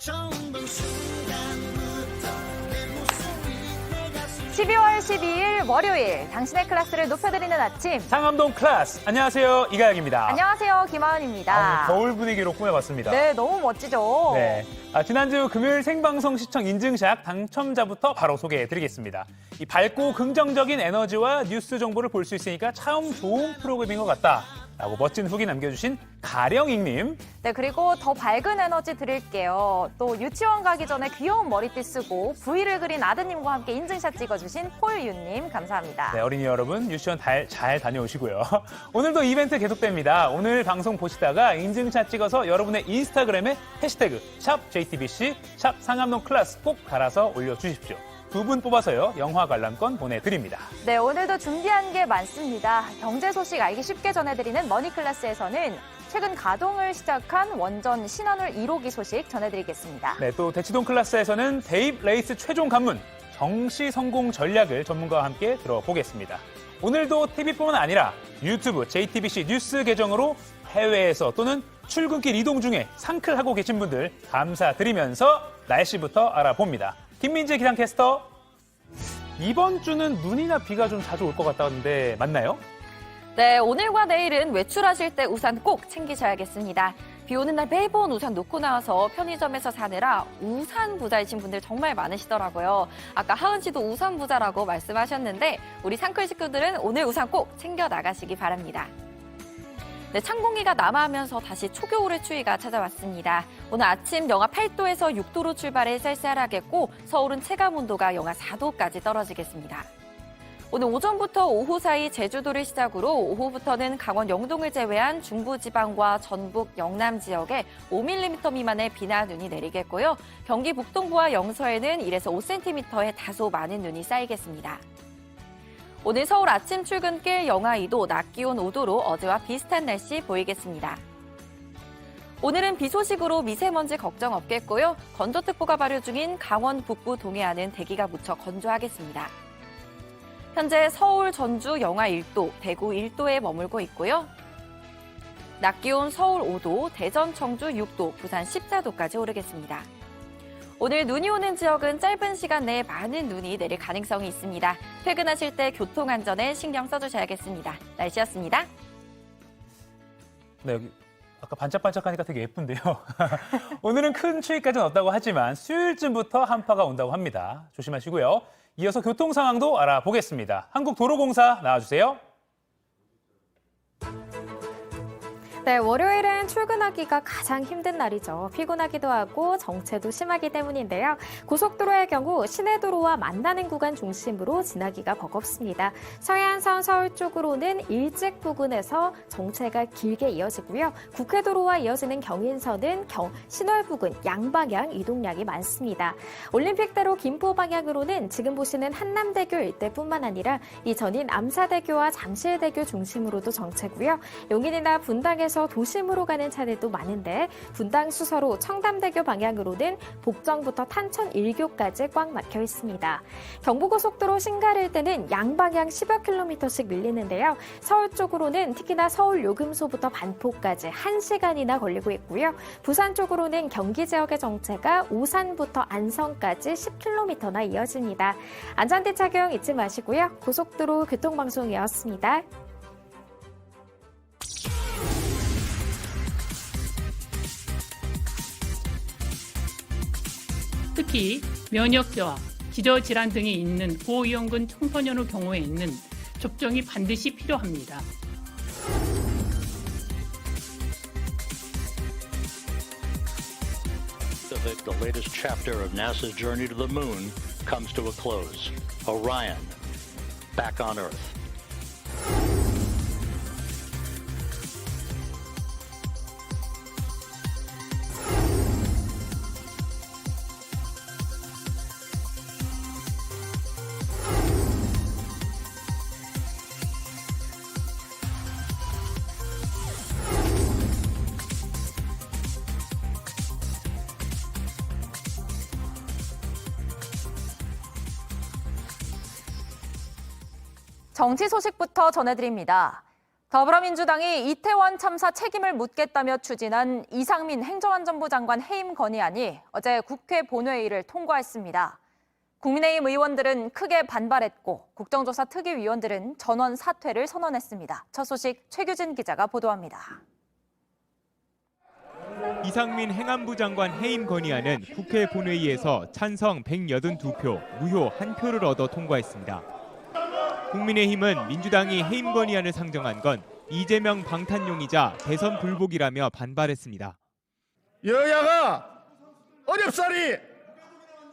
처음 본 순간부터 내 모습이 내 가슴 12월 12일 월요일 당신의 클래스를 높여드리는 아침. 상암동 클래스. 안녕하세요. 이가영입니다. 안녕하세요. 김하은입니다. 겨울 분위기로 꾸며봤습니다. 네, 너무 멋지죠? 네. 지난주 금요일 생방송 시청 인증샷 당첨자부터 바로 소개해드리겠습니다. 이 밝고 긍정적인 에너지와 뉴스 정보를 볼 수 있으니까 참 좋은 프로그램인 것 같다. 라고 멋진 후기 남겨주신 가령익님. 네, 그리고 더 밝은 에너지 드릴게요. 또 유치원 가기 전에 귀여운 머리띠 쓰고 V를 그린 아드님과 함께 인증샷 찍어주신 폴유님 감사합니다. 네, 어린이 여러분 유치원 잘 다녀오시고요. 오늘도 이벤트 계속됩니다. 오늘 방송 보시다가 인증샷 찍어서 여러분의 인스타그램에 해시태그 샵 JTBC 샵 상암동 클래스 꼭 달아서 올려주십시오. 2분 뽑아서요. 영화 관람권 보내드립니다. 네, 오늘도 준비한 게 많습니다. 경제 소식 알기 쉽게 전해드리는 머니클래스에서는 최근 가동을 시작한 원전 신한울 1호기 소식 전해드리겠습니다. 네, 또 대치동 클래스에서는 대입 레이스 최종 관문 정시 성공 전략을 전문가와 함께 들어보겠습니다. 오늘도 TV뿐만 아니라 유튜브 JTBC 뉴스 계정으로 해외에서 또는 출근길 이동 중에 상클하고 계신 분들 감사드리면서 날씨부터 알아봅니다. 김민재 기상캐스터, 이번 주는 눈이나 비가 좀 자주 올 것 같다는데 맞나요? 네, 오늘과 내일은 외출하실 때 우산 꼭 챙기셔야겠습니다. 비 오는 날 매번 우산 놓고 나와서 편의점에서 사느라 우산 부자이신 분들 정말 많으시더라고요. 아까 하은 씨도 우산 부자라고 말씀하셨는데 우리 상클 식구들은 오늘 우산 꼭 챙겨 나가시기 바랍니다. 네, 찬 공기가 남하하면서 다시 초겨울의 추위가 찾아왔습니다. 오늘 아침 영하 8도에서 6도로 출발해 쌀쌀하겠고 서울은 체감 온도가 영하 4도까지 떨어지겠습니다. 오늘 오전부터 오후 사이 제주도를 시작으로 오후부터는 강원 영동을 제외한 중부지방과 전북, 영남 지역에 5mm 미만의 비나 눈이 내리겠고요. 경기 북동부와 영서에는 1에서 5cm의 다소 많은 눈이 쌓이겠습니다. 오늘 서울 아침 출근길 영하 2도, 낮 기온 5도로 어제와 비슷한 날씨 보이겠습니다. 오늘은 비 소식으로 미세먼지 걱정 없겠고요. 건조특보가 발효 중인 강원 북부 동해안은 대기가 무척 건조하겠습니다. 현재 서울, 전주 영하 1도, 대구 1도에 머물고 있고요. 낮 기온 서울 5도, 대전, 청주 6도, 부산 14도까지 오르겠습니다. 오늘 눈이 오는 지역은 짧은 시간 내에 많은 눈이 내릴 가능성이 있습니다. 퇴근하실 때 교통안전에 신경 써주셔야겠습니다. 날씨였습니다. 네, 여기 아까 반짝반짝하니까 되게 예쁜데요. 오늘은 큰 추위까지는 없다고 하지만 수요일쯤부터 한파가 온다고 합니다. 조심하시고요. 이어서 교통 상황도 알아보겠습니다. 한국도로공사 나와주세요. 네, 월요일은 출근하기가 가장 힘든 날이죠. 피곤하기도 하고 정체도 심하기 때문인데요. 고속도로의 경우 시내도로와 만나는 구간 중심으로 지나기가 버겁습니다. 서해안선 서울 쪽으로는 일찍 부근에서 정체가 길게 이어지고요. 국회도로와 이어지는 경인선은 신월 부근 양방향 이동량이 많습니다. 올림픽대로 김포 방향으로는 지금 보시는 한남대교 일대뿐만 아니라 이전인 암사대교와 잠실대교 중심으로도 정체고요. 용인이나 분당에서 도심으로 가는 차들도 많은데 분당 수서로 청담대교 방향으로는 복정부터 탄천 1교까지 꽉 막혀 있습니다. 경부고속도로 신갈일 때는 양방향 10여 킬로미터씩 밀리는데요. 서울 쪽으로는 특히나 서울 요금소부터 반포까지 1시간이나 걸리고 있고요. 부산 쪽으로는 경기 지역의 정체가 오산부터 안성까지 10km나 이어집니다. 안전띠 착용 잊지 마시고요. 고속도로 교통방송이었습니다. 특히 면역저하, 기저질환 등이 있는 고위험군 청소년의 경우에는 접종이 반드시 필요합니다. The latest chapter of NASA's journey to the moon comes to a close. Orion, back on Earth. 정치 소식부터 전해드립니다. 더불어민주당이 이태원 참사 책임을 묻겠다며 추진한 이상민 행정안전부 장관 해임 건의안이 어제 국회 본회의를 통과했습니다. 국민의힘 의원들은 크게 반발했고 국정조사 특위위원들은 전원 사퇴를 선언했습니다. 첫 소식 최규진 기자가 보도합니다. 이상민 행안부 장관 해임 건의안은 국회 본회의에서 찬성 182표, 무효 1표를 얻어 통과했습니다. 국민의힘은 민주당이 해임 건의안을 상정한 건 이재명 방탄용이자 대선 불복이라며 반발했습니다. 여야가 어렵사리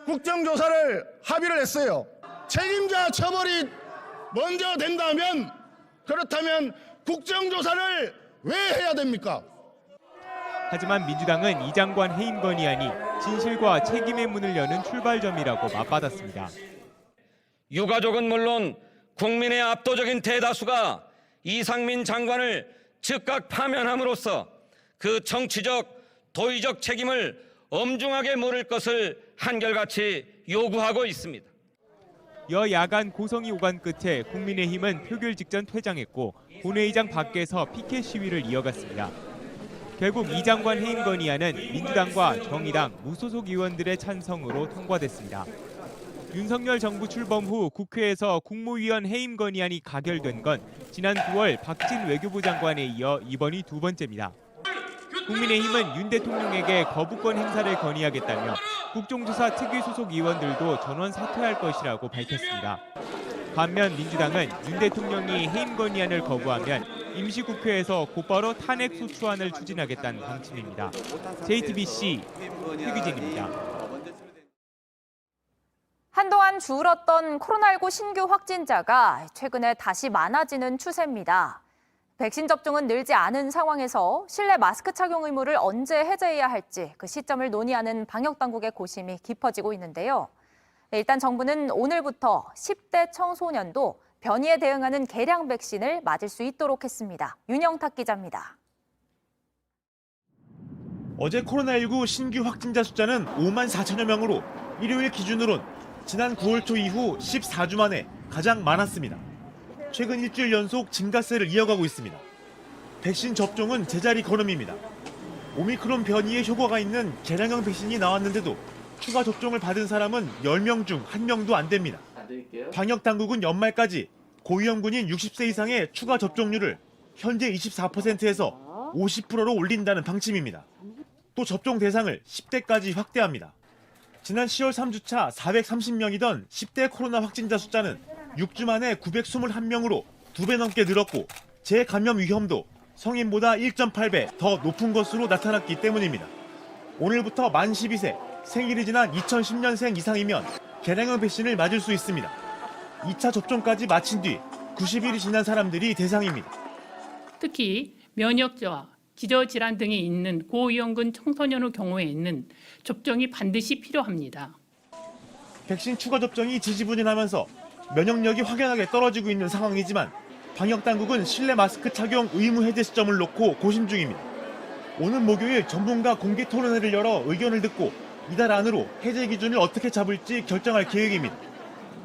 국정조사를 합의를 했어요. 책임자 처벌이 먼저 된다면 그렇다면 국정조사를 왜 해야 됩니까? 하지만 민주당은 이 장관 해임 건의안이 진실과 책임의 문을 여는 출발점이라고 맞받았습니다. 유가족은 물론 국민의 압도적인 대다수가 이상민 장관을 즉각 파면함으로써 그 정치적, 도의적 책임을 엄중하게 물을 것을 한결같이 요구하고 있습니다. 여야간 고성이 오간 끝에 국민의힘은 표결 직전 퇴장했고 본회의장 밖에서 피켓 시위를 이어갔습니다. 결국 이 장관 해임 건의안은 민주당과 정의당, 무소속 의원들의 찬성으로 통과됐습니다. 윤석열 정부 출범 후 국회에서 국무위원 해임 건의안이 가결된 건 지난 9월 박진 외교부 장관에 이어 이번이 두 번째입니다. 국민의힘은 윤 대통령에게 거부권 행사를 건의하겠다며 국정조사 특위 소속 의원들도 전원 사퇴할 것이라고 밝혔습니다. 반면 민주당은 윤 대통령이 해임 건의안을 거부하면 임시국회에서 곧바로 탄핵 소추안을 추진하겠다는 방침입니다. JTBC 최규진입니다. 한동안 줄었던 코로나19 신규 확진자가 최근에 다시 많아지는 추세입니다. 백신 접종은 늘지 않은 상황에서 실내 마스크 착용 의무를 언제 해제해야 할지 그 시점을 논의하는 방역당국의 고심이 깊어지고 있는데요. 일단 정부는 오늘부터 10대 청소년도 변이에 대응하는 개량 백신을 맞을 수 있도록 했습니다. 윤영탁 기자입니다. 어제 코로나19 신규 확진자 숫자는 5만 4천여 명으로 일요일 기준으론 지난 9월 초 이후 14주 만에 가장 많았습니다. 최근 일주일 연속 증가세를 이어가고 있습니다. 백신 접종은 제자리 걸음입니다. 오미크론 변이에 효과가 있는 개량형 백신이 나왔는데도 추가 접종을 받은 사람은 10명 중 1명도 안 됩니다. 방역당국은 연말까지 고위험군인 60세 이상의 추가 접종률을 현재 24%에서 50%로 올린다는 방침입니다. 또 접종 대상을 10대까지 확대합니다. 지난 10월 3주차 430명이던 10대 코로나 확진자 숫자는 6주 만에 921명으로 2배 넘게 늘었고 재감염 위험도 성인보다 1.8배 더 높은 것으로 나타났기 때문입니다. 오늘부터 만 12세, 생일이 지난 2010년생 이상이면 개량형 백신을 맞을 수 있습니다. 2차 접종까지 마친 뒤 90일이 지난 사람들이 대상입니다. 특히 면역저하, 기저질환 등이 있는 고위험군 청소년의 경우에는 접종이 반드시 필요합니다. 백신 추가 접종이 지지부진하면서 면역력이 확연하게 떨어지고 있는 상황이지만 방역당국은 실내 마스크 착용 의무 해제 시점을 놓고 고심 중입니다. 오는 목요일 전문가 공개 토론회를 열어 의견을 듣고 이달 안으로 해제 기준을 어떻게 잡을지 결정할 계획입니다.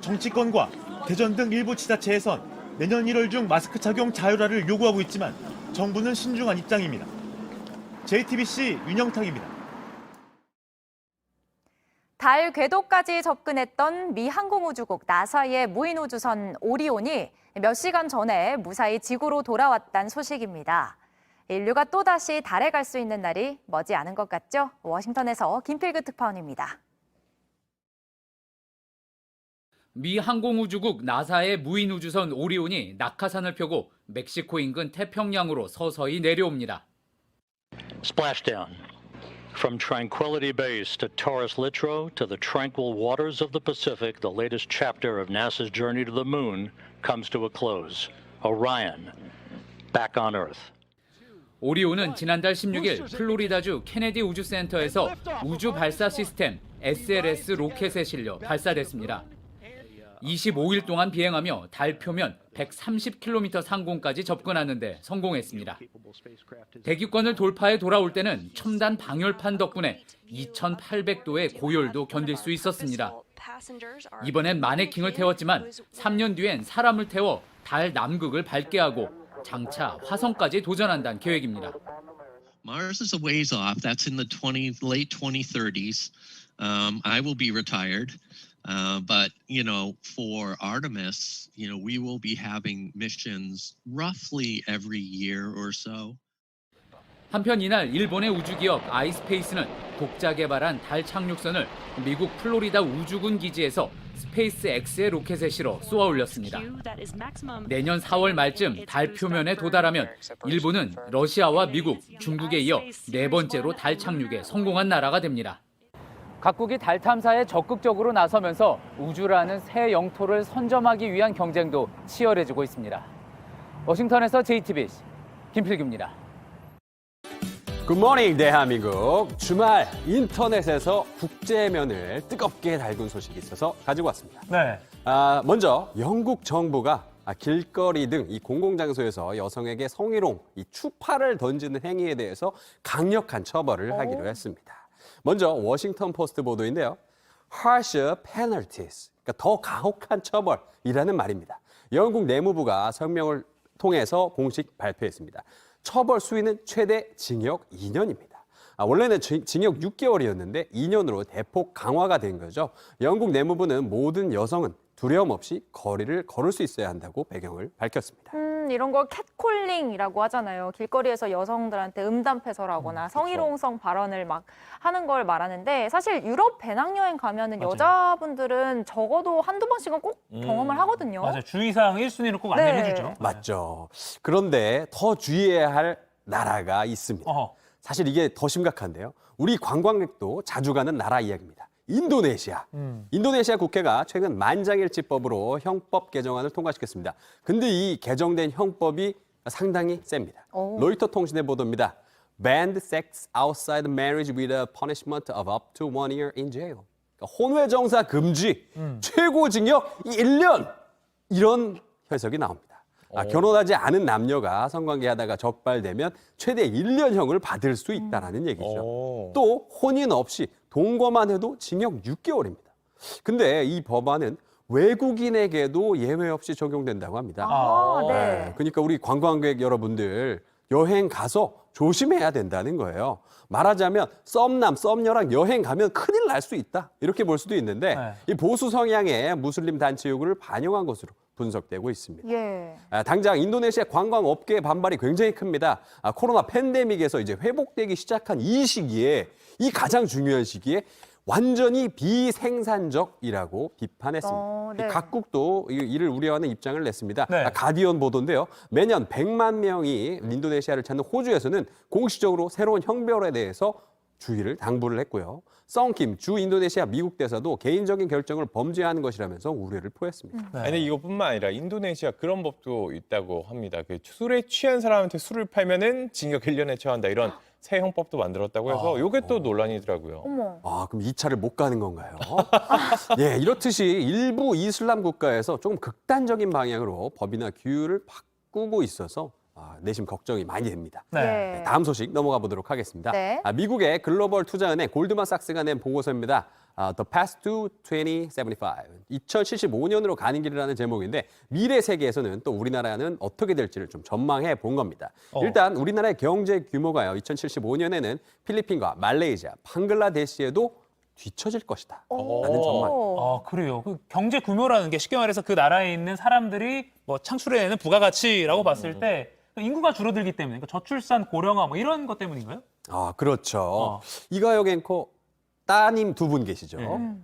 정치권과 대전 등 일부 지자체에선 내년 1월 중 마스크 착용 자율화를 요구하고 있지만 정부는 신중한 입장입니다. JTBC 윤영탁입니다. 달 궤도까지 접근했던 미 항공우주국 나사의 무인우주선 오리온이 몇 시간 전에 무사히 지구로 돌아왔다는 소식입니다. 인류가 또다시 달에 갈 수 있는 날이 머지않은 것 같죠? 워싱턴에서 김필규 특파원입니다. 미 항공우주국 나사의 무인우주선 오리온이 낙하산을 펴고 멕시코 인근 태평양으로 서서히 내려옵니다. Splashdown. From Tranquility Base to Taurus Littrow to the tranquil waters of the Pacific, the latest chapter of NASA's journey to the moon comes to a close. Orion, back on Earth. 오리온은 지난달 16일 플로리다주 케네디 우주센터에서 우주 발사 시스템 SLS 로켓에 실려 발사됐습니다. 25일 동안 비행하며 달 표면 130km 상공까지 접근하는 데 성공했습니다. 대기권을 돌파해 돌아올 때는 첨단 방열판 덕분에 2800도의 고열도 견딜 수 있었습니다. 이번엔 마네킹을 태웠지만 3년 뒤엔 사람을 태워 달 남극을 밟게 하고 장차 화성까지 도전한다는 계획입니다. Mars is a ways off. That's in the late 2030s. I will be retired. But, for Artemis, we will be having missions roughly every year or so. 한편 이날 일본의 우주기업 아이스페이스는 독자 개발한 달 착륙선을 미국 플로리다 우주군 기지에서 스페이스 X의 로켓에 실어 쏘아 올렸습니다. 내년 4월 말쯤 달 표면에 도달하면 일본은 러시아와 미국, 중국에 이어 네 번째로 달 착륙에 성공한 나라가 됩니다. 각국이 달 탐사에 적극적으로 나서면서 우주라는 새 영토를 선점하기 위한 경쟁도 치열해지고 있습니다. 워싱턴에서 JTBC 김필규입니다. 굿모닝 대한민국. 주말 인터넷에서 국제면을 뜨겁게 달군 소식이 있어서 가지고 왔습니다. 네. 먼저 영국 정부가 길거리 등 이 공공장소에서 여성에게 성희롱, 이 추파를 던지는 행위에 대해서 강력한 처벌을 하기로 했습니다. 먼저 워싱턴 포스트 보도인데요. harsher penalties, 그러니까 더 가혹한 처벌이라는 말입니다. 영국 내무부가 성명을 통해서 공식 발표했습니다. 처벌 수위는 최대 징역 2년입니다. 원래는 징역 6개월이었는데 2년으로 대폭 강화가 된 거죠. 영국 내무부는 모든 여성은 두려움 없이 거리를 걸을 수 있어야 한다고 배경을 밝혔습니다. 이런 걸 캣콜링이라고 하잖아요. 길거리에서 여성들한테 음담패설하거나 성희롱성 발언을 막 하는 걸 말하는데 사실 유럽 배낭여행 가면은 맞아요. 여자분들은 적어도 한두 번씩은 꼭 경험을 하거든요. 맞아요. 주의사항 1순위를 꼭 안내를 네. 해주죠. 맞죠. 그런데 더 주의해야 할 나라가 있습니다. 어허. 사실 이게 더 심각한데요. 우리 관광객도 자주 가는 나라 이야기입니다. 인도네시아. 인도네시아 국회가 최근 만장일치법으로 형법 개정안을 통과시켰습니다. 근데 이 개정된 형법이 상당히 셉니다. 로이터 통신의 보도입니다. Banned sex outside marriage with a punishment of up to 1 year in jail. 그러니까 혼외정사 금지, 최고 징역 1년 이런 해석이 나옵니다. 결혼하지 않은 남녀가 성관계하다가 적발되면 최대 1년형을 받을 수 있다는 얘기죠. 또 혼인 없이 동거만 해도 징역 6개월입니다. 근데 이 법안은 외국인에게도 예외 없이 적용된다고 합니다. 네. 그러니까 우리 관광객 여러분들 여행 가서 조심해야 된다는 거예요. 말하자면 썸남, 썸녀랑 여행 가면 큰일 날 수 있다. 이렇게 볼 수도 있는데 이 보수 성향의 무슬림 단체 요구를 반영한 것으로 분석되고 있습니다. 예. 당장 인도네시아 관광업계의 반발이 굉장히 큽니다. 코로나 팬데믹에서 이제 회복되기 시작한 이 시기에, 이 가장 중요한 시기에 완전히 비생산적이라고 비판했습니다. 네. 각국도 이를 우려하는 입장을 냈습니다. 네. 가디언 보도인데요. 매년 100만 명이 인도네시아를 찾는 호주에서는 공식적으로 새로운 형벌에 대해서 주의를 당부를 했고요. 썬킴 주 인도네시아 미국 대사도 개인적인 결정을 범죄하는 것이라면서 우려를 표했습니다. 네. 아니 이것뿐만 아니라 인도네시아 그런 법도 있다고 합니다. 그 술에 취한 사람한테 술을 팔면은 징역 1년에 처한다 이런 새 형법도 만들었다고 해서 이게 또 논란이더라고요. 어머. 그럼 2차를 못 가는 건가요? 예, 이렇듯이 일부 이슬람 국가에서 조금 극단적인 방향으로 법이나 규율을 바꾸고 있어서 내심 걱정이 많이 됩니다. 네. 다음 소식 넘어가 보도록 하겠습니다. 네. 미국의 글로벌 투자은행 골드만삭스가 낸 보고서입니다. The Path to 2075, 2075년으로 가는 길이라는 제목인데 미래 세계에서는 또 우리나라는 어떻게 될지를 좀 전망해 본 겁니다. 일단 우리나라의 경제 규모가요. 2075년에는 필리핀과 말레이시아, 방글라데시에도 뒤처질 것이다. 라는 전망. 그래요. 그 경제 규모라는 게 쉽게 말해서 그 나라에 있는 사람들이 뭐 창출해내는 부가가치라고 봤을 때 인구가 줄어들기 때문에 그러니까 저출산, 고령화 뭐 이런 것 때문인가요? 그렇죠. 이가혁 앵커 따님 두 분 계시죠.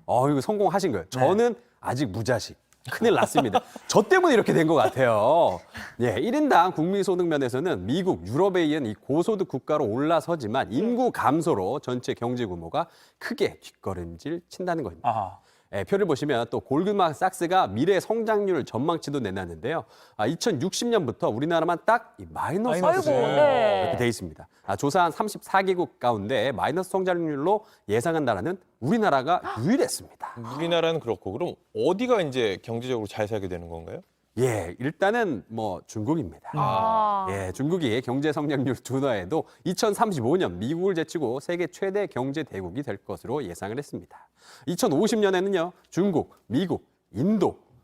이거 성공하신 거예요. 저는 아직 무자식. 큰일 났습니다. 저 때문에 이렇게 된 것 같아요. 예, 1인당 국민소득 면에서는 미국, 유럽에 이은 이 고소득 국가로 올라서지만 인구 감소로 전체 경제 규모가 크게 뒷걸음질 친다는 겁니다. 예, 표를 보시면 또 골드만삭스가 미래 성장률 전망치도 내놨는데요. 2060년부터 우리나라만 딱 마이너스 이렇게 돼 있습니다. 조사한 34개국 가운데 마이너스 성장률로 예상한 나라는 우리나라가 유일했습니다. 우리나라는 그렇고 그럼 어디가 이제 경제적으로 잘 살게 되는 건가요? 예, 일단은 중국입니다. 예, 중국이 경제 성장률 둔화에도 2035년 미국을 제치고 세계 최대 경제 대국이 될 것으로 예상을 했습니다. 2050년에는요, 중국, 미국,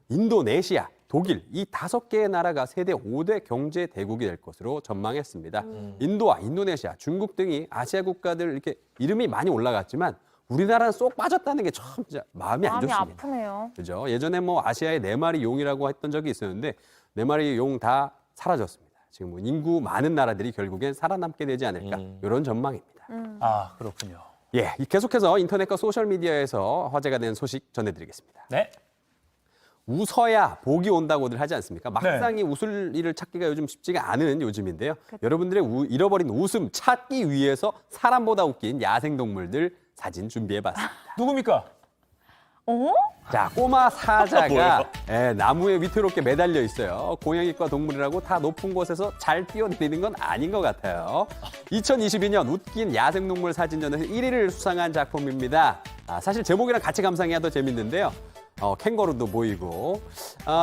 인도네시아 독일 이 5개의 나라가 세계 5대 경제 대국이 될 것으로 전망했습니다. 인도와 인도네시아, 중국 등이 아시아 국가들 이렇게 이름이 많이 올라갔지만 우리나라는 쏙 빠졌다는 게 참 마음이 안 좋습니다. 아프네요. 그죠? 예전에 뭐 아시아의 4마리 용이라고 했던 적이 있었는데 4마리 용 다 사라졌습니다. 지금 뭐 인구 많은 나라들이 결국엔 살아남게 되지 않을까 이런 전망입니다. 아, 그렇군요. 예, 계속해서 인터넷과 소셜미디어에서 화제가 된 소식 전해드리겠습니다. 네. 웃어야 복이 온다고들 하지 않습니까? 막상 이 웃을 일을 찾기가 요즘 쉽지가 않은 요즘인데요. 여러분들의 잃어버린 웃음 찾기 위해서 사람보다 웃긴 야생동물들 사진 준비해봤습니다. 누굽니까? 자, 꼬마 사자가 나무에 위태롭게 매달려 있어요. 고양이과 동물이라고 다 높은 곳에서 잘 뛰어내리는 건 아닌 것 같아요. 2022년 웃긴 야생동물 사진전에서 1위를 수상한 작품입니다. 사실 제목이랑 같이 감상해야 더 재밌는데요. 캥거루도 보이고.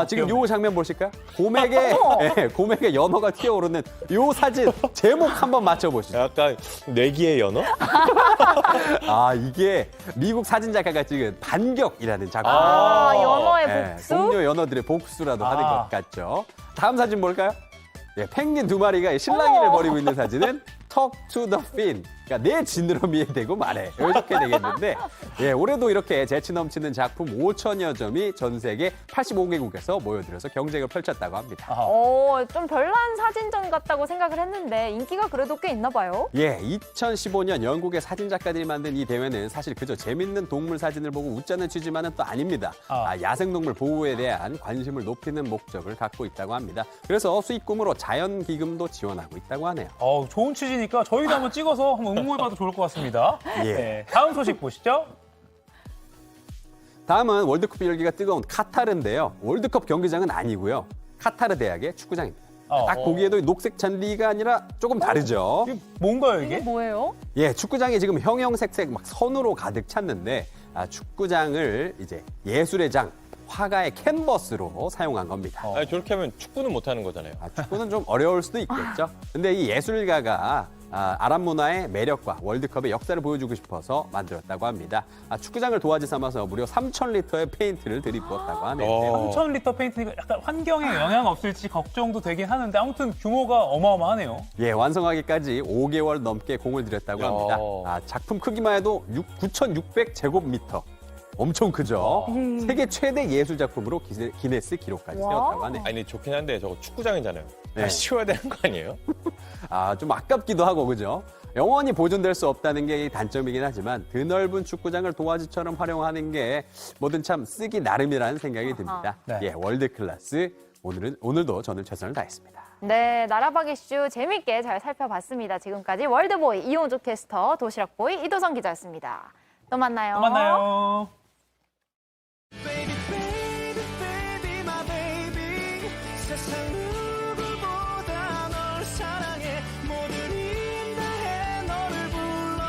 지금 요 장면 보실까요? 곰에게 연어가 튀어오르는 요 사진 제목 한번 맞춰보시죠. 약간 내기의 연어? 이게 미국 사진작가가 찍은 반격이라는 작품입니다. 연어의 복수? 동료 연어들의 복수라도 하는 것 같죠. 다음 사진 볼까요? 펭귄 2마리가 실랑이를 벌이고 있는 사진은 Talk to the fin. 그러니까 내 지느러미에 대고 말해. 이렇게 되겠는데 올해도 이렇게 재치 넘치는 작품 5천여 점이 전 세계 85개국에서 모여들어서 경쟁을 펼쳤다고 합니다. 좀 별난 사진전 같다고 생각을 했는데 인기가 그래도 꽤 있나 봐요. 2015년 영국의 사진 작가들이 만든 이 대회는 사실 그저 재밌는 동물 사진을 보고 웃자는 취지만은 또 아닙니다. 야생동물 보호에 대한 관심을 높이는 목적을 갖고 있다고 합니다. 그래서 수익금으로 자연기금도 지원하고 있다고 하네요. 좋은 취지니까 저희도 한번 찍어서 한번 응모해봐도 좋을 것 같습니다. 다음 소식 보시죠. 다음은 월드컵 열기가 뜨거운 카타르인데요. 월드컵 경기장은 아니고요. 카타르 대학의 축구장입니다. 딱 보기에도 녹색 잔디가 아니라 조금 다르죠. 이게 뭔가요, 이게? 뭐예요? 축구장이 지금 형형색색 막 선으로 가득 찼는데 축구장을 이제 예술의 장, 화가의 캔버스로 사용한 겁니다. 저렇게 하면 축구는 못하는 거잖아요. 축구는 좀 어려울 수도 있겠죠. 근데 이 예술가가 아랍 문화의 매력과 월드컵의 역사를 보여주고 싶어서 만들었다고 합니다. 축구장을 도화지 삼아서 무려 3,000리터의 페인트를 들이부었다고 하네요. 3,000리터 페인트니까 약간 환경에 영향 없을지 걱정도 되긴 하는데 아무튼 규모가 어마어마하네요. 완성하기까지 5개월 넘게 공을 들였다고 합니다. 작품 크기만 해도 9,600제곱미터. 엄청 크죠. 세계 최대 예술 작품으로 기네스 기록까지 세웠다고 하네요. 아니 좋긴 한데 저거 축구장이잖아요. 다시 치워야 되는 거 아니에요? 좀 아깝기도 하고 그죠? 영원히 보존될 수 없다는 게 단점이긴 하지만 드넓은 축구장을 도화지처럼 활용하는 게 뭐든 참 쓰기 나름이라는 생각이 듭니다. 월드 클래스. 오늘도 저는 최선을 다했습니다. 네, 나라박 이슈 재밌게 잘 살펴봤습니다. 지금까지 월드보이 이용주 캐스터, 도시락보이 이도성 기자였습니다. 또 만나요. 또 만나요. Baby, baby, baby, my baby. 세상 누구보다 널 사랑해. 모든 힘 다해 너를 불러.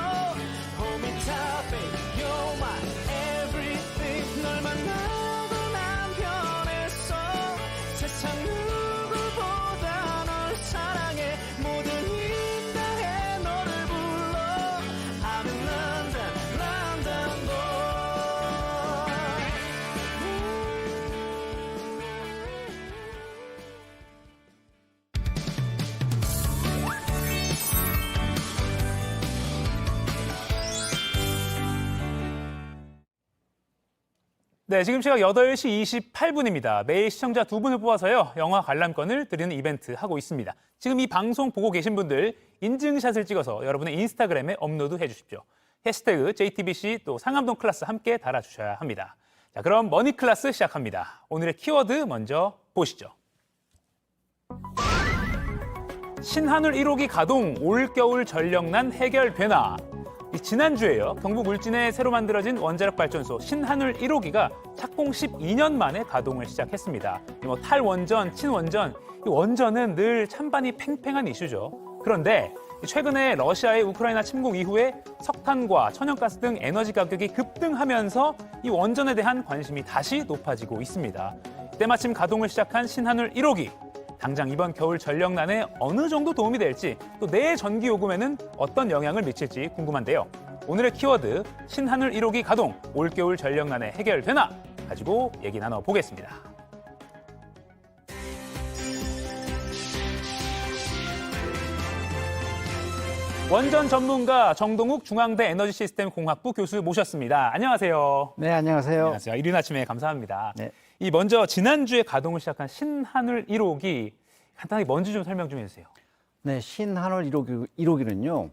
Hold me tight, baby, you're my everything. 널 만나고 난 변했어. 세상 누구보다 널 사랑해. 모든 힘 다해 너를 불러. I'm in London, London boy. 네, 지금 시각 8시 28분입니다. 매일 시청자 2분을 뽑아서요, 영화 관람권을 드리는 이벤트 하고 있습니다. 지금 이 방송 보고 계신 분들 인증샷을 찍어서 여러분의 인스타그램에 업로드해 주십시오. 해시태그 JTBC 또 상암동 클래스 함께 달아주셔야 합니다. 자, 그럼 머니 클래스 시작합니다. 오늘의 키워드 먼저 보시죠. 신한울 1호기 가동, 올겨울 전력난 해결 되나? 지난주에요. 경북 울진에 새로 만들어진 원자력 발전소 신한울 1호기가 착공 12년 만에 가동을 시작했습니다. 탈원전, 친원전, 이 원전은 늘 찬반이 팽팽한 이슈죠. 그런데 최근에 러시아의 우크라이나 침공 이후에 석탄과 천연가스 등 에너지 가격이 급등하면서 이 원전에 대한 관심이 다시 높아지고 있습니다. 때마침 가동을 시작한 신한울 1호기. 당장 이번 겨울 전력난에 어느 정도 도움이 될지 또 내 전기 요금에는 어떤 영향을 미칠지 궁금한데요. 오늘의 키워드 신한울 1호기 가동, 올겨울 전력난에 해결되나? 가지고 얘기 나눠보겠습니다. 원전 전문가 정동욱 중앙대 에너지시스템 공학부 교수 모셨습니다. 안녕하세요. 네, 안녕하세요. 안녕하세요. 이른 아침에 감사합니다. 네. 이 먼저 지난주에 가동을 시작한 신한울 1호기 간단하게 뭔지 좀 설명 좀 해주세요. 네, 신한울 1호기는요,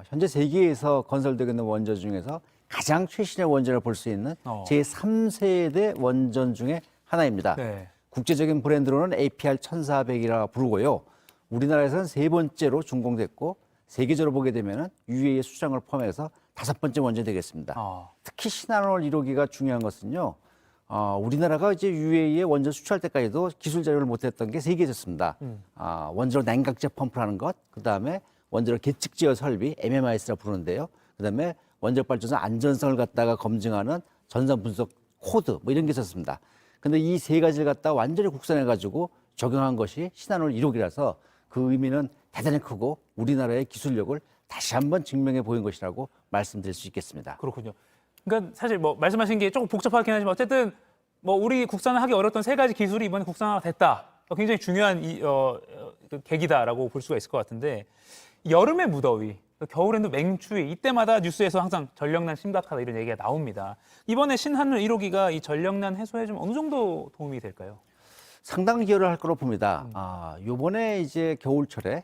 현재 세계에서 건설되고 있는 원전 중에서 가장 최신의 원전을 볼 수 있는 제3세대 원전 중에 하나입니다. 네. 국제적인 브랜드로는 APR 1400이라 부르고요. 우리나라에서는 3번째로 준공됐고 세계적으로 보게 되면 UAE 수장을 포함해서 5번째 원전이 되겠습니다. 특히 신한울 1호기가 중요한 것은요. 우리나라가 이제 UAE에 원전 수출할 때까지도 기술 자료를 못했던 게 세 개였습니다. 원전으로 냉각제 펌프를 하는 것, 그 다음에 원전으로 계측 제어 설비, MMIS라 부르는데요. 그 다음에 원전 발전소 안전성을 갖다가 검증하는 전산 분석 코드, 뭐 이런 게 있었습니다. 근데 이 세 가지를 갖다 완전히 국산해가지고 적용한 것이 신한울 1호기라서 그 의미는 대단히 크고 우리나라의 기술력을 다시 한번 증명해 보인 것이라고 말씀드릴 수 있겠습니다. 그렇군요. 그러니까 사실 뭐 말씀하신 게 조금 복잡하긴 하지만 어쨌든 뭐 우리 국산화하기 어려웠던 세 가지 기술이 이번에 국산화가 됐다. 굉장히 중요한 그 계기다라고 볼 수가 있을 것 같은데 여름의 무더위, 겨울에는 맹추위 이때마다 뉴스에서 항상 전력난 심각하다 이런 얘기가 나옵니다. 이번에 신한울 1호기가 이 전력난 해소에 좀 어느 정도 도움이 될까요? 상당히 기여를 할 거로 봅니다. 요번에 이제 겨울철에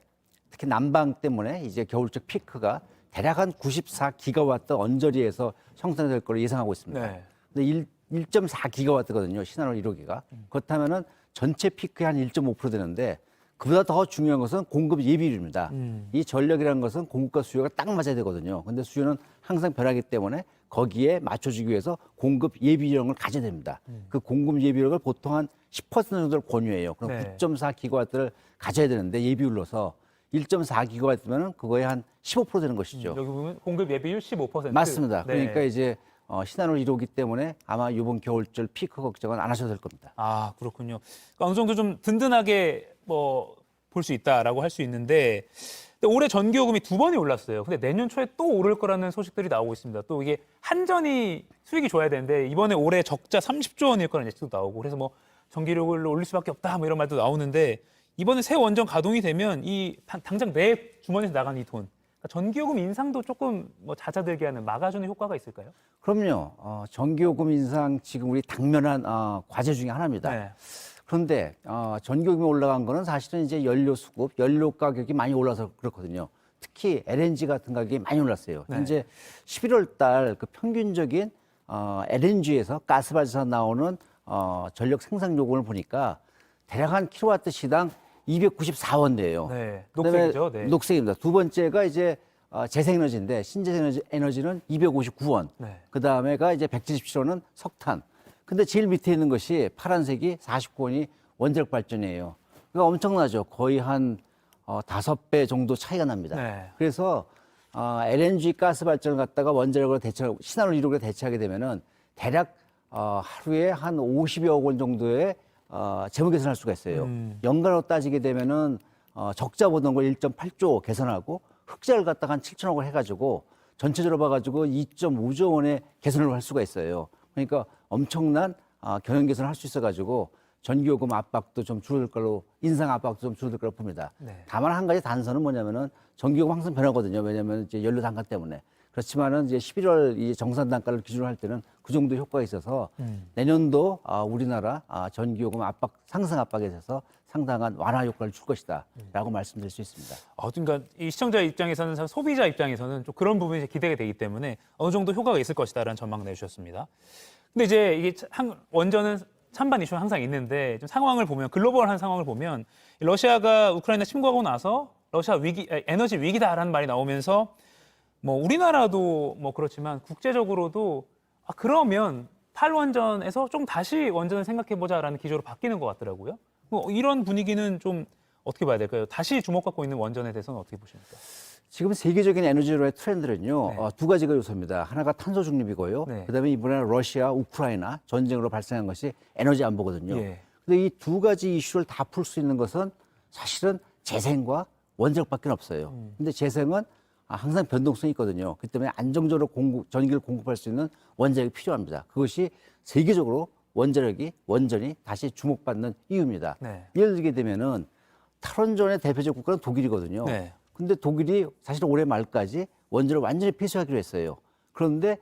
특히 난방 때문에 이제 겨울철 피크가 대략 한 94기가와트 언저리에서 형성될 거로 예상하고 있습니다. 네. 근데 1.4기가와트거든요. 신한울 1호기가. 그렇다면은 전체 피크의 한 1.5% 되는데 그보다 더 중요한 것은 공급 예비율입니다. 이 전력이라는 것은 공급과 수요가 딱 맞아야 되거든요. 근데 수요는 항상 변하기 때문에 거기에 맞춰주기 위해서 공급 예비력을 가져야 됩니다. 그 공급 예비력을 보통 한 10% 정도를 권유해요. 그럼 네. 9.4기가와트를 가져야 되는데 예비율로서 1.4기가와트면 그거에 한 15% 되는 것이죠. 여기 보면 공급 예비율 15%. 맞습니다. 네. 그러니까 이제 신한울 1호기 때문에 아마 이번 겨울철 피크 걱정은 안 하셔도 될 겁니다. 아, 그렇군요. 그러니까 어느 정도 좀 든든하게 뭐 볼 수 있다라고 할 수 있는데 근데 올해 전기요금이 2번이 올랐어요. 근데 내년 초에 또 오를 거라는 소식들이 나오고 있습니다. 또 이게 한전이 수익이 좋아야 되는데 이번에 올해 적자 30조 원일 거라는 예측도 나오고 그래서 뭐 전기요금을 올릴 수밖에 없다 뭐 이런 말도 나오는데 이번에 새 원전 가동이 되면 이 당장 내 주머니에서 나가는 이 돈 그러니까 전기요금 인상도 조금 뭐 잦아들게 하는 막아주는 효과가 있을까요? 그럼요. 전기요금 인상 지금 우리 당면한 과제 중에 하나입니다. 네. 그런데 전기요금이 올라간 거는 사실은 이제 연료 수급, 연료 가격이 많이 올라서 그렇거든요. 특히 LNG 같은 가격이 많이 올랐어요. 네. 현재 11월 달 그 평균적인 LNG에서 가스 발전에서 나오는 전력 생산 요금을 보니까 대략 한 킬로와트 시당 294원대예요. 네. 녹색이죠. 네. 녹색입니다. 두 번째가 이제 재생에너지인데 신재생에너지는 259원. 네. 그 다음에가 이제 177원은 석탄. 근데 제일 밑에 있는 것이 파란색이 49원이 원자력 발전이에요. 그러니까 엄청나죠. 거의 한 5배 정도 차이가 납니다. 네. 그래서 LNG 가스 발전을 갖다가 원자력으로 대체하고 신한울 1호기로 대체하게 되면은 대략 하루에 한 50여억 원 정도의 재무 개선할 수가 있어요. 연간으로 따지게 되면은 적자 보던 걸 1.8조 개선하고 흑자를 갖다가 한 7천억 원 해가지고 전체적으로 봐가지고 2.5조 원의 개선을 할 수가 있어요. 그러니까 엄청난 경영 개선을 할 수 있어가지고 전기요금 압박도 좀 줄어들 걸로 인상 압박도 좀 줄어들 걸로 봅니다. 네. 다만 한 가지 단서는 뭐냐면은 전기요금 항상 변하거든요. 왜냐하면 이제 연료 단가 때문에. 그렇지만은 이제 11월 이 정산 단가를 기준으로 할 때는 그 정도 효과가 있어서 내년도 우리나라 전기요금 압박 상승 압박에 대해서 상당한 완화 효과를 줄 것이다라고 말씀드릴 수 있습니다. 그러니까 이 시청자 입장에서는 사실 소비자 입장에서는 좀 그런 부분이 기대가 되기 때문에 어느 정도 효과가 있을 것이다라는 전망 내주셨습니다. 근데 이제 이게 원전은 찬반 이슈가 항상 있는데 좀 상황을 보면 글로벌한 상황을 보면 러시아가 우크라이나 침공하고 나서 러시아 에너지 위기다라는 말이 나오면서 뭐 우리나라도 뭐 그렇지만 국제적으로도 그러면 탈원전에서 좀 다시 원전을 생각해보자라는 기조로 바뀌는 것 같더라고요. 뭐 이런 분위기는 좀 어떻게 봐야 될까요? 다시 주목받고 있는 원전에 대해서는 어떻게 보십니까? 지금 세계적인 에너지로의 트렌드는요. 네. 두 가지가 요소입니다. 하나가 탄소 중립이고요. 네. 그다음에 이번에 러시아, 우크라이나 전쟁으로 발생한 것이 에너지 안보거든요. 예. 근데 이 두 가지 이슈를 다 풀 수 있는 것은 사실은 재생과 원자력밖에 없어요. 근데 재생은 항상 변동성이 있거든요. 그렇기 때문에 안정적으로 전기를 공급할 수 있는 원자력이 필요합니다. 그것이 세계적으로 원전이 다시 주목받는 이유입니다. 네. 예를 들게 되면은 탈원전의 대표적 국가는 독일이거든요. 네. 근데 독일이 사실 올해 말까지 원전을 완전히 폐쇄하기로 했어요. 그런데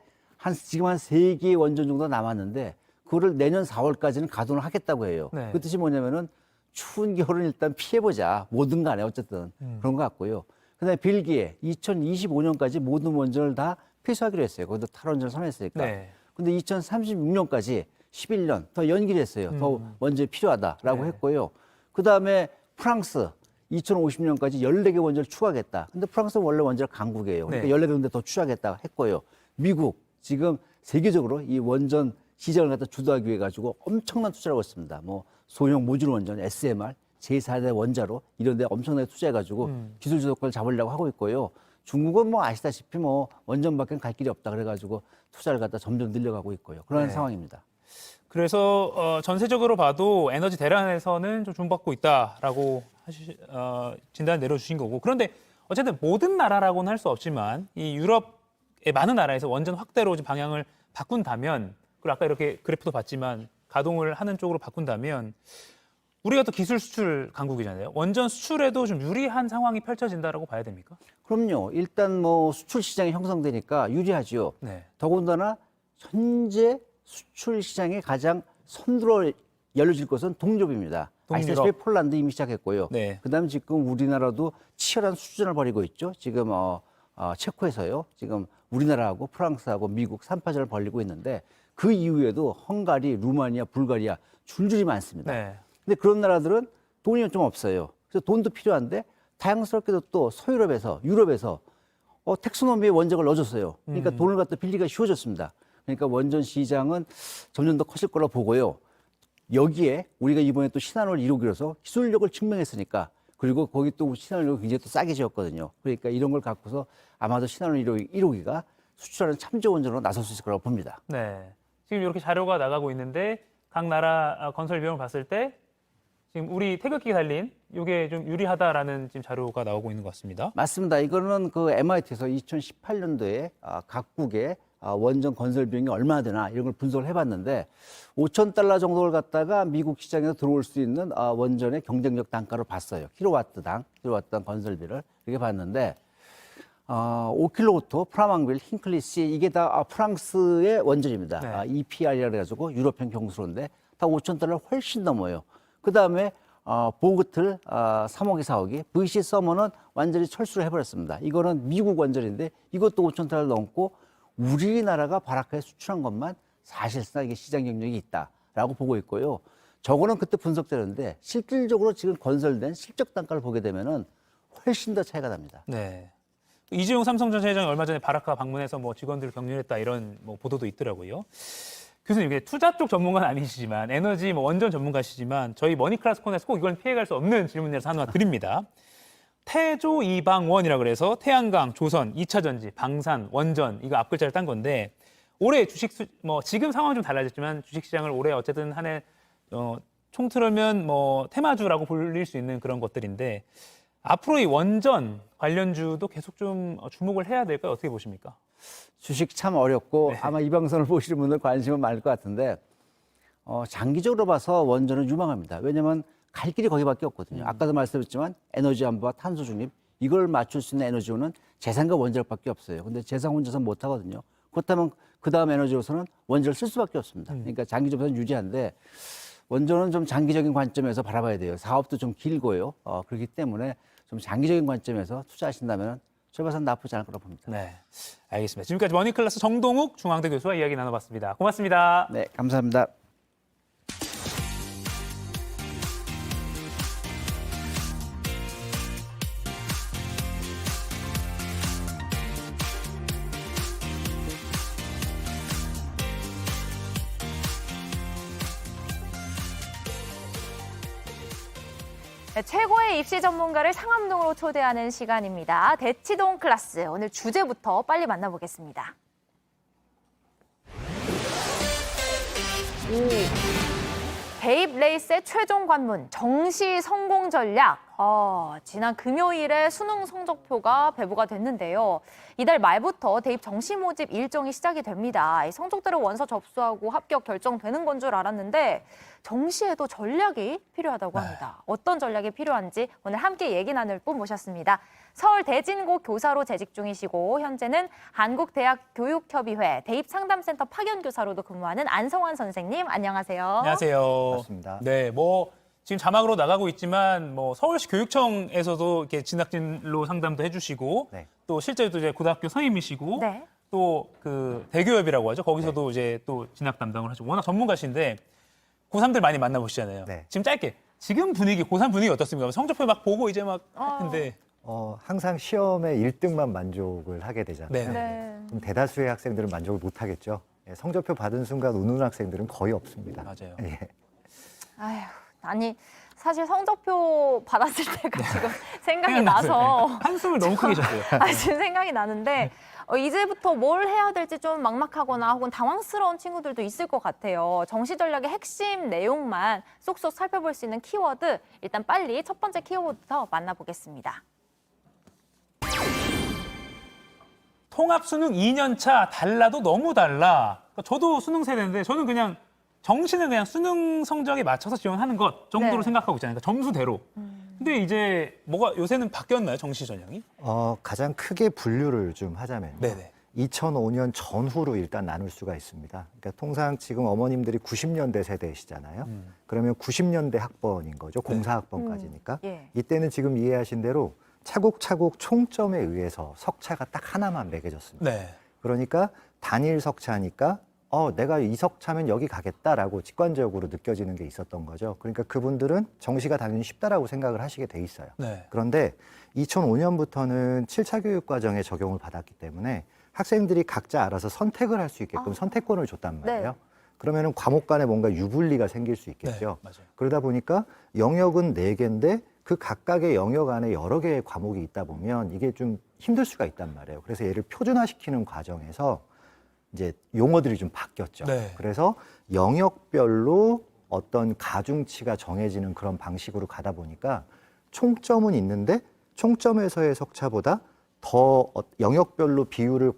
지금 한 3개의 원전 정도 남았는데 그거를 내년 4월까지는 가동을 하겠다고 해요. 네. 그 뜻이 뭐냐면은 추운 겨울은 일단 피해보자. 뭐든 간에 어쨌든 그런 것 같고요. 그다음에 벨기에 2025년까지 모든 원전을 다 폐쇄하기로 했어요. 거기도 탈원전을 선언했으니까. 네. 근데 2036년까지 11년 더 연기를 했어요. 더 원전이 필요하다라고 네. 했고요. 그다음에 프랑스 2050년까지 14개 원전을 추가하겠다. 근데 프랑스는 원래 원전 강국이에요. 그러니까 네. 14개 정도 더 추가하겠다 했고요. 미국 지금 세계적으로 이 원전 시장을 갖다 주도하기 위해 가지고 엄청난 투자를 하고 있습니다. 뭐 소형 모듈 원전 SMR 제4대 원자로 이런 데 엄청나게 투자해 가지고 기술 주도권을 잡으려고 하고 있고요. 중국은 뭐 아시다시피 뭐 원전밖에 갈 길이 없다 그래 가지고 투자를 갖다 점점 늘려가고 있고요. 그런 네. 상황입니다. 그래서 전세적으로 봐도 에너지 대란에서는 좀 주목받고 있다라고 진단을 내려주신 거고, 그런데 어쨌든 모든 나라라고는 할 수 없지만 이 유럽의 많은 나라에서 원전 확대로 방향을 바꾼다면, 그리고 아까 이렇게 그래프도 봤지만 가동을 하는 쪽으로 바꾼다면 우리가 또 기술 수출 강국이잖아요. 원전 수출에도 좀 유리한 상황이 펼쳐진다라고 봐야 됩니까? 그럼요. 일단 뭐 수출 시장이 형성되니까 유리하죠. 네. 더군다나 현재 수출 시장에 가장 선두로 열려질 것은 동유럽입니다. 동유럽. 아시다시피 폴란드 이미 시작했고요. 네. 그다음에 지금 우리나라도 치열한 수준을 벌이고 있죠. 지금 체코에서요. 지금 우리나라하고 프랑스하고 미국 3파전을 벌이고 있는데 그 이후에도 헝가리, 루마니아, 불가리아 줄줄이 많습니다. 네. 근데 그런 나라들은 돈이 좀 없어요. 그래서 돈도 필요한데 다양스럽게도 또 서유럽에서 유럽에서 텍소노미에 원전을 넣어줬어요. 그러니까 돈을 갖다 빌리기가 쉬워졌습니다. 그러니까 원전 시장은 점점 더 커질 거라 보고요. 여기에 우리가 이번에 또 신한원을 이루기로 해서 기술력을 증명했으니까, 그리고 거기 또 신한원이 굉장히 또 싸게 지었거든요. 그러니까 이런 걸 갖고서 아마도 신한원 1호기가 수출하는 참조 원전으로 나설 수 있을 거라고 봅니다. 네. 지금 이렇게 자료가 나가고 있는데 각 나라 건설 비용을 봤을 때 지금 우리 태극기 달린 이게 좀 유리하다라는 지금 자료가 나오고 있는 것 같습니다. 맞습니다. 이거는 그 MIT에서 2018년도에 각국의 원전 건설 비용이 얼마나 되나 이런 걸 분석을 해봤는데 5,000달러 정도를 갖다가 미국 시장에서 들어올 수 있는 원전의 경쟁력 단가로 봤어요. 킬로와트당 건설비를 이렇게 봤는데 5kW 프라망빌, 힌클리시 이게 다 프랑스의 원전입니다. 네. EPR이라 해가지고 유럽형 경수로인데 다 5,000달러 훨씬 넘어요. 그 다음에 보그틀 3호기, 4호기, VC 서머는 완전히 철수를 해버렸습니다. 이거는 미국 원전인데 이것도 5,000달러 넘고 우리나라가 바라카에 수출한 것만 사실상 이게 시장 경쟁이 있다라고 보고 있고요. 저거는 그때 분석되는데 실질적으로 지금 건설된 실적 단가를 보게 되면은 훨씬 더 차이가 납니다. 네. 이재용 삼성전자 회장이 얼마 전에 바라카 방문해서 뭐 직원들을 격려했다 이런 뭐 보도도 있더라고요. 교수님, 이게 투자 쪽 전문가는 아니시지만 에너지 원전 전문가시지만 저희 머니클래스 코너에서 꼭 이건 피해갈 수 없는 질문이라서 하나 드립니다. 태조 이방원이라 그래서 태양광, 조선, 2차 전지, 방산, 원전 이거 앞글자를 딴 건데 올해 지금 상황은 좀 달라졌지만 주식시장을 올해 어쨌든 한 해 총틀으면 테마주라고 불릴 수 있는 그런 것들인데 앞으로 이 원전 관련주도 계속 좀 주목을 해야 될까요? 어떻게 보십니까? 주식 참 어렵고 네. 아마 이 방송을 보시는 분들 관심은 많을 것 같은데 장기적으로 봐서 원전은 유망합니다. 왜냐하면 갈 길이 거기밖에 없거든요. 아까도 말씀드렸지만 에너지 안보와 탄소 중립 이걸 맞출 수 있는 에너지원은 재산과 원자력밖에 없어요. 근데 재산 혼자서 못 하거든요. 그렇다면 그 다음 에너지로서는 원자를 쓸 수밖에 없습니다. 그러니까 장기적으로는 유지한데 원전은 좀 장기적인 관점에서 바라봐야 돼요. 사업도 좀 길고요. 그렇기 때문에 좀 장기적인 관점에서 투자하신다면 저희 봐서는 나쁘지 않을 거라고 봅니다. 네, 알겠습니다. 지금까지 머니클래스 정동욱 중앙대 교수와 이야기 나눠봤습니다. 고맙습니다. 네, 감사합니다. 네, 최고의 입시 전문가를 상암동으로 초대하는 시간입니다. 대치동 클래스. 오늘 주제부터 빨리 만나보겠습니다. 대입 레이스의 최종 관문, 정시 성공 전략. 지난 금요일에 수능 성적표가 배부가 됐는데요. 이달 말부터 대입 정시 모집 일정이 시작이 됩니다. 이 성적대로 원서 접수하고 합격 결정되는 건 줄 알았는데 정시에도 전략이 필요하다고 합니다. 어떤 전략이 필요한지 오늘 함께 얘기 나눌 분 모셨습니다. 서울 대진고 교사로 재직 중이시고 현재는 한국대학교육협의회 대입상담센터 파견교사로도 근무하는 안성환 선생님, 안녕하세요. 안녕하세요. 반갑습니다. 네, 지금 자막으로 나가고 있지만 서울시 교육청에서도 이렇게 진학진로 상담도 해주시고 네. 또 실제로 이제 고등학교 선임이시고 네. 또 그 대교협이라고 하죠. 거기서도 이제 또 진학 담당을 하시고 워낙 전문가신데 고3들 많이 만나보시잖아요. 네. 지금 짧게 지금 분위기 고3 분위기 어떻습니까? 성적표 막 보고 이제 막 할 텐데. 항상 시험에 1등만 만족을 하게 되잖아요. 네. 그럼 대다수의 학생들은 만족을 못 하겠죠. 성적표 받은 순간 우는 학생들은 거의 없습니다. 맞아요. 예. 아휴, 아니 사실 성적표 받았을 때가 지금 생각이 나서 한숨을 너무 크게 쉬었어요. 지금 생각이 나는데 이제부터 뭘 해야 될지 좀 막막하거나 혹은 당황스러운 친구들도 있을 것 같아요. 정시 전략의 핵심 내용만 쏙쏙 살펴볼 수 있는 키워드, 일단 빨리 첫 번째 키워드부터 만나보겠습니다. 통합 수능 2년차 달라도 너무 달라. 그러니까 저도 수능 세대인데 저는 그냥 정시는 그냥 수능 성적에 맞춰서 지원하는 것 정도로 네. 생각하고 있잖아요. 그러니까 점수대로. 근데 이제 뭐가 요새는 바뀌었나요? 정시 전형이? 가장 크게 분류를 좀 하자면요. 네네. 2005년 전후로 일단 나눌 수가 있습니다. 그러니까 통상 지금 어머님들이 90년대 세대시잖아요. 그러면 90년대 학번인 거죠. 공사학번까지니까. 예. 이때는 지금 이해하신 대로 차곡차곡 총점에 의해서 석차가 딱 하나만 매겨졌습니다. 네. 그러니까 단일 석차니까 내가 이 석차면 여기 가겠다라고 직관적으로 느껴지는 게 있었던 거죠. 그러니까 그분들은 정시가 당연히 쉽다라고 생각을 하시게 돼 있어요. 네. 그런데 2005년부터는 7차 교육 과정에 적용을 받았기 때문에 학생들이 각자 알아서 선택을 할 수 있게끔 선택권을 줬단 말이에요. 네. 그러면은 과목 간에 뭔가 유불리가 생길 수 있겠죠. 네, 맞아요. 그러다 보니까 영역은 4개인데 그 각각의 영역 안에 여러 개의 과목이 있다 보면 이게 좀 힘들 수가 있단 말이에요. 그래서 얘를 표준화시키는 과정에서 이제 용어들이 좀 바뀌었죠. 네. 그래서 영역별로 어떤 가중치가 정해지는 그런 방식으로 가다 보니까 총점은 있는데 총점에서의 석차보다 더 영역별로 비율을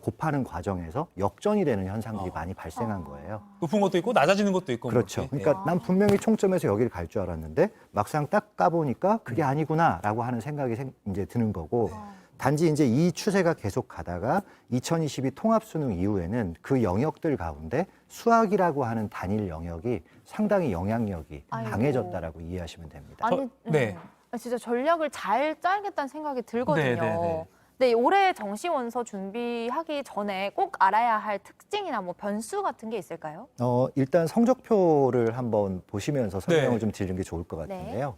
곱하는 과정에서 역전이 되는 현상들이 많이 발생한 거예요. 높은 것도 있고 낮아지는 것도 있고. 그렇죠. 뭐 이렇게. 그러니까 난 분명히 총점에서 여기를 갈 줄 알았는데 막상 딱 까보니까 그게 아니구나라고 하는 생각이 이제 드는 거고 단지 이제 이 추세가 계속 가다가 2022 통합수능 이후에는 그 영역들 가운데 수학이라고 하는 단일 영역이 상당히 영향력이 아이고. 강해졌다라고 이해하시면 됩니다. 아니, 네. 진짜 전략을 잘 짜야겠다는 생각이 들거든요. 네. 근데 올해 정시 원서 준비하기 전에 꼭 알아야 할 특징이나 뭐 변수 같은 게 있을까요? 일단 성적표를 한번 보시면서 설명을 네. 좀 드리는 게 좋을 것 같은데요.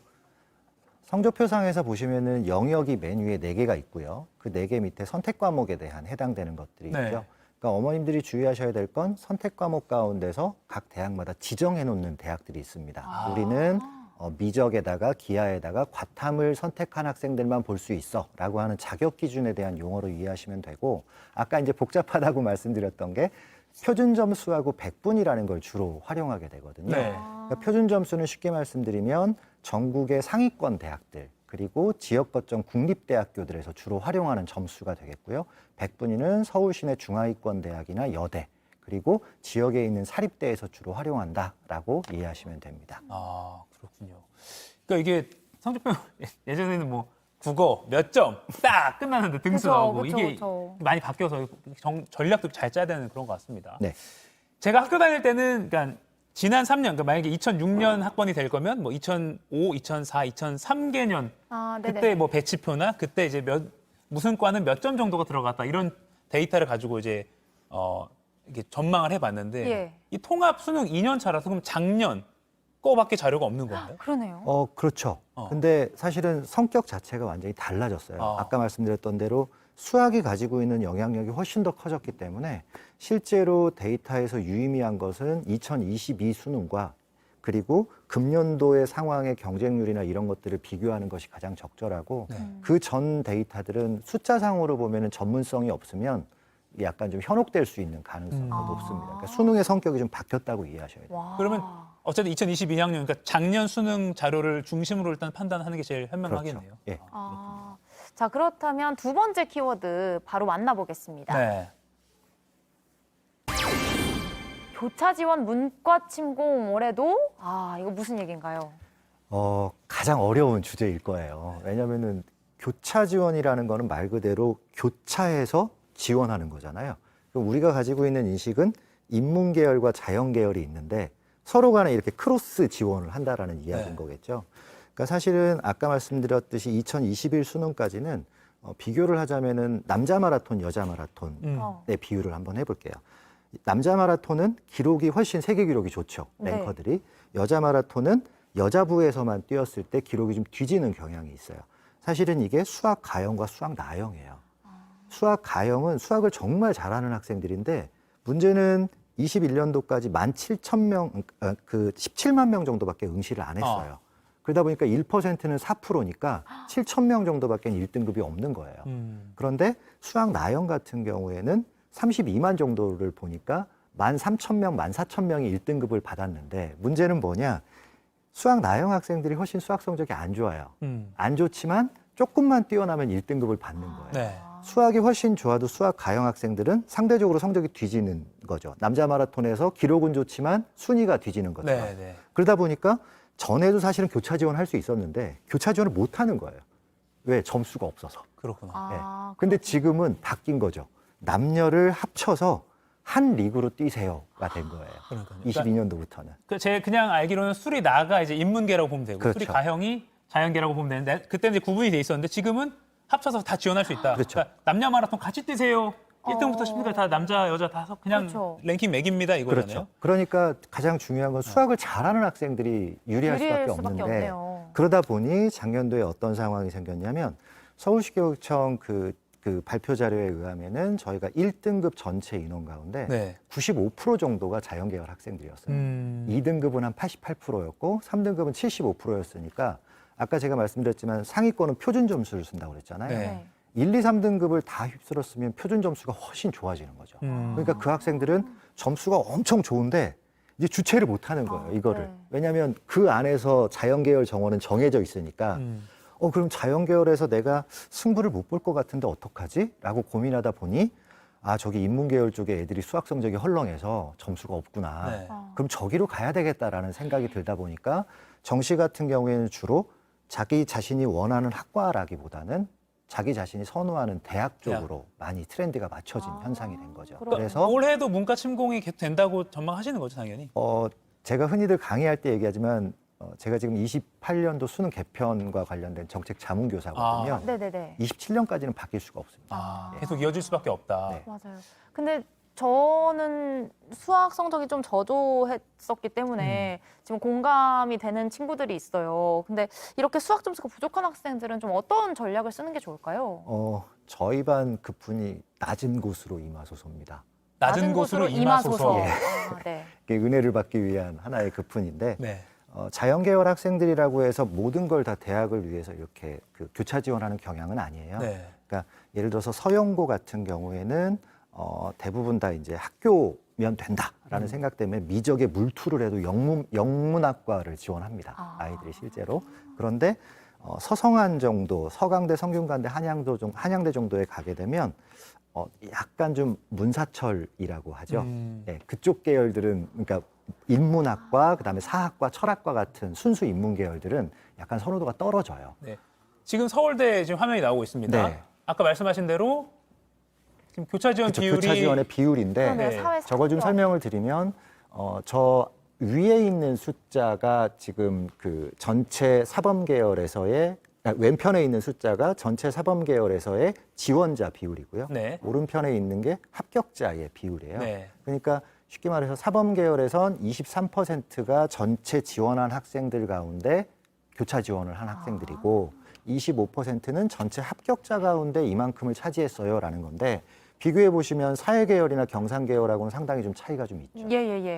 성적표상에서 보시면은 영역이 맨 위에 4개가 있고요. 그 4개 밑에 선택 과목에 대한 해당되는 것들이 네. 있죠. 그러니까 어머님들이 주의하셔야 될 건 선택 과목 가운데서 각 대학마다 지정해 놓는 대학들이 있습니다. 우리는 미적에다가 기하에다가 과탐을 선택한 학생들만 볼 수 있어 라고 하는 자격 기준에 대한 용어로 이해하시면 되고 아까 이제 복잡하다고 말씀드렸던 게 표준 점수하고 백분이라는 걸 주로 활용하게 되거든요. 네. 그러니까 표준 점수는 쉽게 말씀드리면 전국의 상위권 대학들 그리고 지역 거점 국립대학교들에서 주로 활용하는 점수가 되겠고요. 백분위는 서울 시내 중하위권 대학이나 여대 그리고 지역에 있는 사립대에서 주로 활용한다라고 이해하시면 됩니다. 아, 그렇군요. 그러니까 이게 성적표 예전에는 뭐 국어 몇 점 딱 끝나는데 등수하고 이게 많이 바뀌어서 전략도 잘 짜야 되는 그런 것 같습니다. 네. 제가 학교 다닐 때는 그러니까 지난 3년, 그러니까 만약에 2006년 학번이 될 거면 뭐 2005, 2004, 2003 개년 그때 뭐 배치표나 그때 이제 무슨 과는 몇 점 정도가 들어갔다 이런 데이터를 가지고 이제 이렇게 전망을 해봤는데 예. 이 통합 수능 2년 차라서 그럼 작년 거밖에 자료가 없는 건가요? 그러네요. 그렇죠. 근데 사실은 성격 자체가 완전히 달라졌어요. 아까 말씀드렸던 대로 수학이 가지고 있는 영향력이 훨씬 더 커졌기 때문에 실제로 데이터에서 유의미한 것은 2022 수능과 그리고 금년도의 상황의 경쟁률이나 이런 것들을 비교하는 것이 가장 적절하고 그 전 데이터들은 숫자상으로 보면 전문성이 없으면 약간 좀 현혹될 수 있는 가능성이 높습니다. 그러니까 수능의 성격이 좀 바뀌었다고 이해하셔야 돼요. 그러면 어쨌든 2022학년, 그러니까 작년 수능 자료를 중심으로 일단 판단하는 게 제일 현명하겠네요. 그렇죠. 예. 자, 그렇다면 두 번째 키워드 바로 만나보겠습니다. 네. 교차 지원 문과 침공 올해도 이거 무슨 얘기인가요? 가장 어려운 주제일 거예요. 왜냐하면은 교차 지원이라는 거는 말 그대로 교차해서 지원하는 거잖아요. 그럼 우리가 가지고 있는 인식은 인문 계열과 자연 계열이 있는데 서로 간에 이렇게 크로스 지원을 한다라는 이야기인 거겠죠. 그러니까 사실은 아까 말씀드렸듯이 2021 수능까지는 비교를 하자면은 남자 마라톤, 여자 마라톤의 비율을 한번 해볼게요. 남자 마라톤은 기록이 훨씬 세계 기록이 좋죠. 랭커들이. 여자 마라톤은 여자부에서만 뛰었을 때 기록이 좀 뒤지는 경향이 있어요. 사실은 이게 수학 가형과 수학 나형이에요. 수학 가형은 수학을 정말 잘하는 학생들인데 문제는 21년도까지 17,000명, 17만 명 정도밖에 응시를 안 했어요. 그러다 보니까 1%는 4%니까 7,000명 정도밖에 1등급이 없는 거예요. 그런데 수학 나형 같은 경우에는 32만 정도를 보니까 13,000명, 14,000명이 1등급을 받았는데 문제는 뭐냐? 수학 나형 학생들이 훨씬 수학 성적이 안 좋아요. 안 좋지만 조금만 뛰어나면 1등급을 받는 거예요. 네. 수학이 훨씬 좋아도 수학 가형 학생들은 상대적으로 성적이 뒤지는 거죠. 남자 마라톤에서 기록은 좋지만 순위가 뒤지는 거죠. 네, 네. 그러다 보니까 전에도 사실은 교차 지원할 수 있었는데 교차 지원을 못 하는 거예요. 왜? 점수가 없어서. 그렇구나. 근데 지금은 바뀐 거죠. 남녀를 합쳐서 한 리그로 뛰세요가 된 거예요. 그러니까요. 22년도부터는. 제 그냥 알기로는 수리 나가 이제 인문계라고 보면 되고 그렇죠. 수리 가형이 자연계라고 보면 되는데 그때 이제 구분이 돼 있었는데 지금은 합쳐서 다 지원할 수 있다. 그렇죠. 그러니까 남녀 마라톤 같이 뛰세요. 1등부터 10등까지 다 남자, 여자 다 그냥 랭킹 매깁니다 이거잖아요. 그렇죠. 그러니까 가장 중요한 건 수학을 잘하는 학생들이 유리할 수밖에 없는데 없네요. 그러다 보니 작년도에 어떤 상황이 생겼냐면 서울시교육청 그 발표 자료에 의하면은 저희가 1등급 전체 인원 가운데 95% 정도가 자연계열 학생들이었어요. 2등급은 한 88%였고 3등급은 75%였으니까 아까 제가 말씀드렸지만 상위권은 표준 점수를 쓴다고 그랬잖아요. 1, 2, 3등급을 다 휩쓸었으면 표준 점수가 훨씬 좋아지는 거죠. 그러니까 그 학생들은 점수가 엄청 좋은데 이제 주체를 못 하는 거예요, 이거를. 왜냐하면 그 안에서 자연계열 정원은 정해져 있으니까 그럼 자연계열에서 내가 승부를 못 볼 것 같은데 어떡하지? 라고 고민하다 보니 저기 인문계열 쪽에 애들이 수학 성적이 헐렁해서 점수가 없구나. 그럼 저기로 가야 되겠다라는 생각이 들다 보니까 정시 같은 경우에는 주로 자기 자신이 원하는 학과라기보다는 자기 자신이 선호하는 대학 쪽으로 많이 트렌드가 맞춰진 현상이 된 거죠. 그래서 올해도 문과 침공이 계속 된다고 전망하시는 거죠, 당연히. 제가 흔히들 강의할 때 얘기하지만 제가 지금 28년도 수능 개편과 관련된 정책 자문교사거든요. 네네네. 27년까지는 바뀔 수가 없습니다. 계속 이어질 수밖에 없다. 맞아요. 근데 저는 수학 성적이 좀 저조했었기 때문에 지금 공감이 되는 친구들이 있어요. 근데 이렇게 수학 점수가 부족한 학생들은 좀 어떤 전략을 쓰는 게 좋을까요? 저희 반 급분이 낮은 곳으로 임하소서입니다. 낮은 곳으로 임하소서. 네. 이게 은혜를 받기 위한 하나의 급분인데 자연계열 학생들이라고 해서 모든 걸 다 대학을 위해서 이렇게 교차 지원하는 경향은 아니에요. 그러니까 예를 들어서 서영고 같은 경우에는 대부분 다 이제 학교면 된다라는 생각 때문에 미적에 물투를 해도 영문학과를 지원합니다. 아이들이 실제로. 그런데 서성한 정도, 서강대, 성균관대, 한양대 정도에 가게 되면 약간 좀 문사철이라고 하죠. 그쪽 계열들은 그러니까 인문학과, 그다음에 사학과, 철학과 같은 순수 인문 계열들은 약간 선호도가 떨어져요. 지금 서울대 지금 화면이 나오고 있습니다. 아까 말씀하신 대로 지금 교차 지원 비율이 교차 지원의 비율인데 저걸 좀 설명을 드리면 저 위에 있는 숫자가 지금 그 전체 사범 계열에서의 왼편에 있는 숫자가 전체 사범 계열에서의 지원자 비율이고요. 오른편에 있는 게 합격자의 비율이에요. 그러니까 쉽게 말해서 사범 계열에선 23%가 전체 지원한 학생들 가운데 교차 지원을 한 학생들이고 25%는 전체 합격자 가운데 이만큼을 차지했어요라는 건데 비교해 보시면 사회계열이나 경상계열하고는 상당히 좀 차이가 좀 있죠.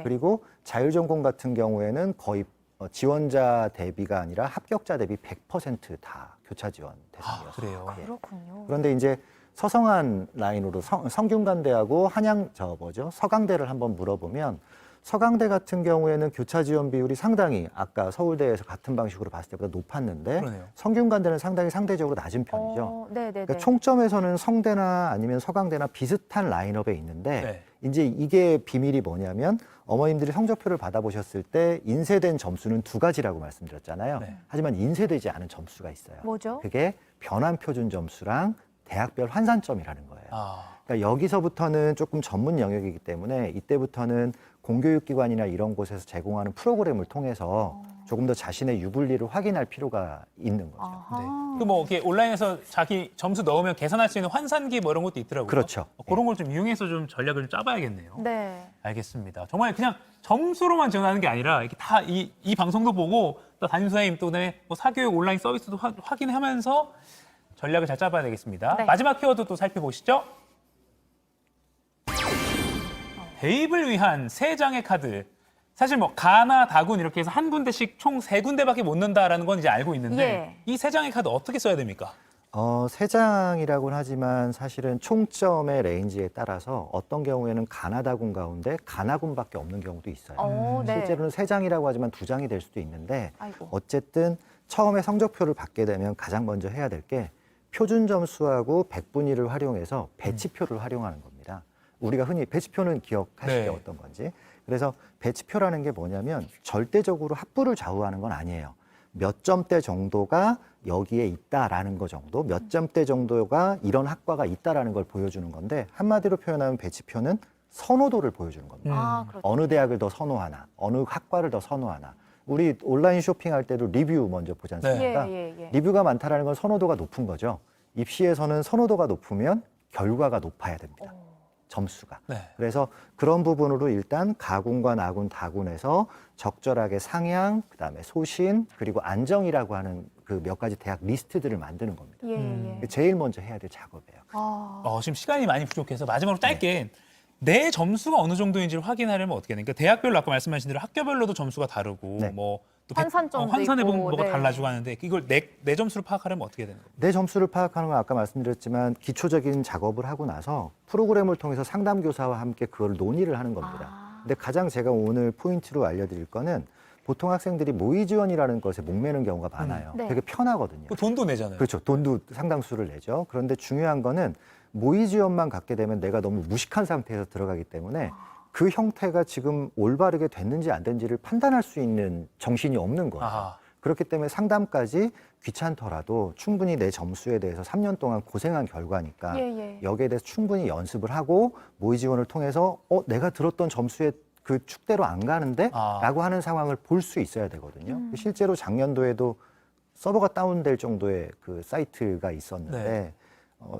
그리고 자율전공 같은 경우에는 거의 지원자 대비가 아니라 합격자 대비 100% 다 교차 지원 대상이었어요. 그렇군요. 그런데 이제 서성한 라인으로 성균관대하고 서강대를 한번 물어보면 서강대 같은 경우에는 교차 지원 비율이 상당히 아까 서울대에서 같은 방식으로 봤을 때보다 높았는데 그러네요. 성균관대는 상당히 상대적으로 낮은 편이죠. 네네네. 그러니까 총점에서는 성대나 아니면 서강대나 비슷한 라인업에 있는데 네. 이제 이게 비밀이 뭐냐면 어머님들이 성적표를 받아보셨을 때 인쇄된 점수는 두 가지라고 말씀드렸잖아요. 네. 하지만 인쇄되지 않은 점수가 있어요. 뭐죠? 그게 변환 표준 점수랑 대학별 환산점이라는 거예요. 아. 그러니까 여기서부터는 조금 전문 영역이기 때문에 이때부터는 공교육기관이나 이런 곳에서 제공하는 프로그램을 통해서 조금 더 자신의 유불리를 확인할 필요가 있는 거죠. 네. 그 뭐 이렇게 온라인에서 자기 점수 넣으면 계산할 수 있는 환산기 뭐 이런 것도 있더라고요. 그렇죠. 그런 걸 좀 이용해서 좀 전략을 좀 짜봐야겠네요. 네. 알겠습니다. 정말 그냥 점수로만 지원하는 게 아니라 이렇게 다 이 방송도 보고 또 담임 선생님 또 그다음에 뭐 사교육 온라인 서비스도 확인하면서 전략을 잘 짜봐야 되겠습니다. 네. 마지막 키워드 또 살펴보시죠. 대입을 위한 세 장의 카드. 사실 뭐 가나 다군 이렇게 해서 한 군데씩 총 3군데밖에 못 넣는다라는 건 이제 알고 있는데 예. 이 세 장의 카드 어떻게 써야 됩니까? 세 장이라고는 하지만 사실은 총점의 레인지에 따라서 어떤 경우에는 가나다군 가운데 가나군밖에 없는 경우도 있어요. 네. 실제로는 세 장이라고 하지만 두 장이 될 수도 있는데 아이고. 어쨌든 처음에 성적표를 받게 되면 가장 먼저 해야 될 게 표준 점수하고 백분위를 활용해서 배치표를 활용하는 겁니다. 우리가 흔히 배치표는 기억하시죠? 네. 어떤 건지. 그래서 배치표라는 게 뭐냐면 절대적으로 합부를 좌우하는 건 아니에요. 몇 점대 정도가 여기에 있다라는 거 정도, 몇 점대 정도가 이런 학과가 있다라는 걸 보여주는 건데 한마디로 표현하면 배치표는 선호도를 보여주는 겁니다. 아, 그렇죠. 어느 대학을 더 선호하나, 어느 학과를 더 선호하나. 우리 온라인 쇼핑할 때도 리뷰 먼저 보지 않습니까? 예. 리뷰가 많다라는 건 선호도가 높은 거죠. 입시에서는 선호도가 높으면 결과가 높아야 됩니다. 점수가. 네. 그래서 그런 부분으로 일단 가군과 나군, 다군에서 적절하게 상향, 그다음에 소신, 그리고 안정이라고 하는 그 몇 가지 대학 리스트들을 만드는 겁니다. 예. 제일 먼저 해야 될 작업이에요. 지금 시간이 많이 부족해서 마지막으로 짧게 내 점수가 어느 정도인지를 확인하려면 어떻게 해야 됩니까? 대학별로 아까 말씀하신 대로 학교별로도 점수가 다르고 네. 뭐 또 환산점도 환산해 보면 있고, 뭐가 네. 달라지고 하는데 이걸 내 점수를 파악하려면 어떻게 되는 거예요? 내 점수를 파악하는 건 아까 말씀드렸지만 기초적인 작업을 하고 나서 프로그램을 통해서 상담교사와 함께 그걸 논의를 하는 겁니다. 근데 가장 제가 오늘 포인트로 알려드릴 거는 보통 학생들이 모의 지원이라는 것에 목매는 경우가 많아요. 네. 되게 편하거든요. 그 돈도 내잖아요. 그렇죠. 돈도 상당수를 내죠. 그런데 중요한 거는 모의 지원만 갖게 되면 내가 너무 무식한 상태에서 들어가기 때문에 그 형태가 지금 올바르게 됐는지 안 됐는지를 판단할 수 있는 정신이 없는 거예요. 아하. 그렇기 때문에 상담까지 귀찮더라도 충분히 내 점수에 대해서 3년 동안 고생한 결과니까 여기에 대해서 충분히 연습을 하고 모의 지원을 통해서 내가 들었던 점수에 그 축대로 안 가는데? 라고 하는 상황을 볼 수 있어야 되거든요. 실제로 작년도에도 서버가 다운될 정도의 그 사이트가 있었는데 네.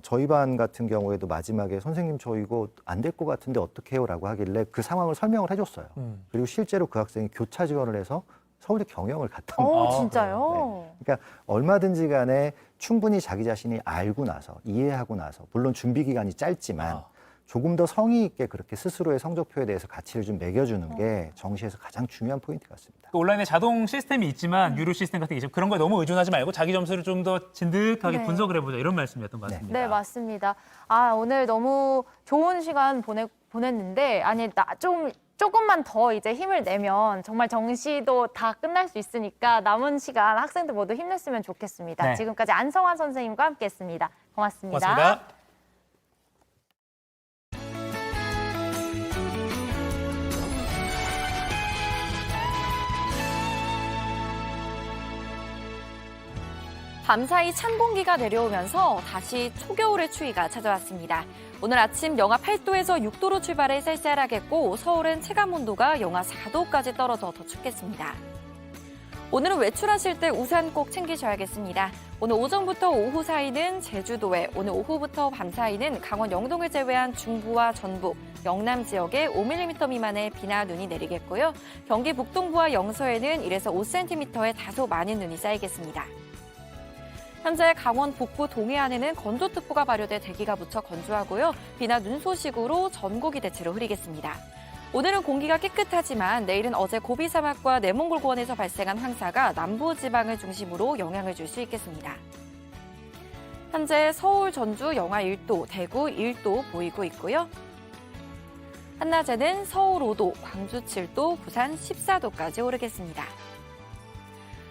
저희 반 같은 경우에도 마지막에 선생님 저 이거 안 될 것 같은데 어떻게 해요? 라고 하길래 그 상황을 설명을 해줬어요. 그리고 실제로 그 학생이 교차 지원을 해서 서울대 경영을 갔던 거예요. 진짜요? 그러니까 얼마든지 간에 충분히 자기 자신이 알고 나서 이해하고 나서 물론 준비 기간이 짧지만 조금 더 성의 있게 그렇게 스스로의 성적표에 대해서 가치를 좀 매겨주는 게 정시에서 가장 중요한 포인트 같습니다. 그 온라인에 자동 시스템이 있지만 유료 시스템 같은 게 있죠. 그런 거에 너무 의존하지 말고 자기 점수를 좀 더 진득하게 네. 분석을 해보자 이런 말씀이었던 것 같습니다. 네, 맞습니다. 오늘 너무 좋은 시간 보냈는데, 조금만 더 이제 힘을 내면 정말 정시도 다 끝날 수 있으니까 남은 시간 학생들 모두 힘냈으면 좋겠습니다. 네. 지금까지 안성환 선생님과 함께했습니다. 고맙습니다. 고맙습니다. 밤사이 찬 공기가 내려오면서 다시 초겨울의 추위가 찾아왔습니다. 오늘 아침 영하 8도에서 6도로 출발해 쌀쌀하겠고 서울은 체감온도가 영하 4도까지 떨어져 더 춥겠습니다. 오늘은 외출하실 때 우산 꼭 챙기셔야겠습니다. 오늘 오전부터 오후 사이는 제주도에, 오늘 오후부터 밤 사이는 강원 영동을 제외한 중부와 전북, 영남 지역에 5mm 미만의 비나 눈이 내리겠고요. 경기 북동부와 영서에는 1에서 5cm의 다소 많은 눈이 쌓이겠습니다. 현재 강원 북부 동해안에는 건조특보가 발효돼 대기가 무척 건조하고요. 비나 눈 소식으로 전국이 대체로 흐리겠습니다. 오늘은 공기가 깨끗하지만 내일은 어제 고비 사막과 내몽골고원에서 발생한 황사가 남부 지방을 중심으로 영향을 줄 수 있겠습니다. 현재 서울, 전주 영하 1도, 대구 1도 보이고 있고요. 한낮에는 서울 5도, 광주 7도, 부산 14도까지 오르겠습니다.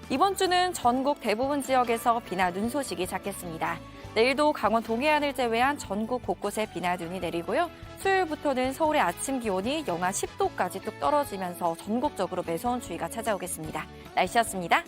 이번 주는 전국 대부분 지역에서 비나 눈 소식이 잦겠습니다. 내일도 강원 동해안을 제외한 전국 곳곳에 비나 눈이 내리고요. 수요일부터는 서울의 아침 기온이 영하 10도까지 뚝 떨어지면서 전국적으로 매서운 추위가 찾아오겠습니다. 날씨였습니다.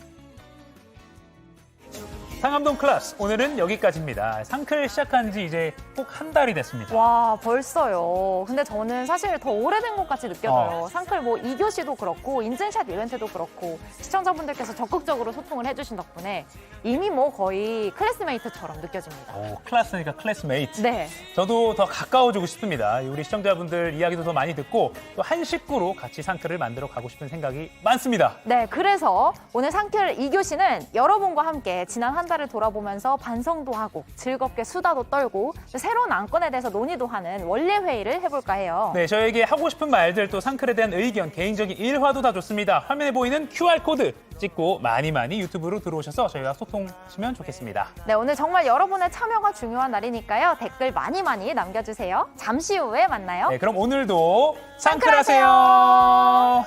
상암동 클래스 오늘은 여기까지입니다. 상클 시작한 지 이제 꼭 한 달이 됐습니다. 와, 벌써요. 근데 저는 사실 더 오래된 것 같이 느껴져요. 상클 뭐 2교시도 그렇고 인증샷 이벤트도 그렇고 시청자분들께서 적극적으로 소통을 해주신 덕분에 이미 뭐 거의 클래스메이트처럼 느껴집니다. 클래스니까 클래스메이트. 네. 저도 더 가까워지고 싶습니다. 우리 시청자분들 이야기도 더 많이 듣고 또 한 식구로 같이 상클을 만들어 가고 싶은 생각이 많습니다. 네, 그래서 오늘 상클 2교시는 여러분과 함께 지난 한 달을 돌아보면서 반성도 하고 즐겁게 수다도 떨고 새로운 안건에 대해서 논의도 하는 원래 회의를 해볼까 해요. 네, 저에게 하고 싶은 말들 또 상클에 대한 의견, 개인적인 일화도 다 좋습니다. 화면에 보이는 QR코드 찍고 많이 유튜브로 들어오셔서 저희와 소통하시면 좋겠습니다. 네, 오늘 정말 여러분의 참여가 중요한 날이니까요. 댓글 많이 남겨주세요. 잠시 후에 만나요. 네, 그럼 오늘도 상클하세요.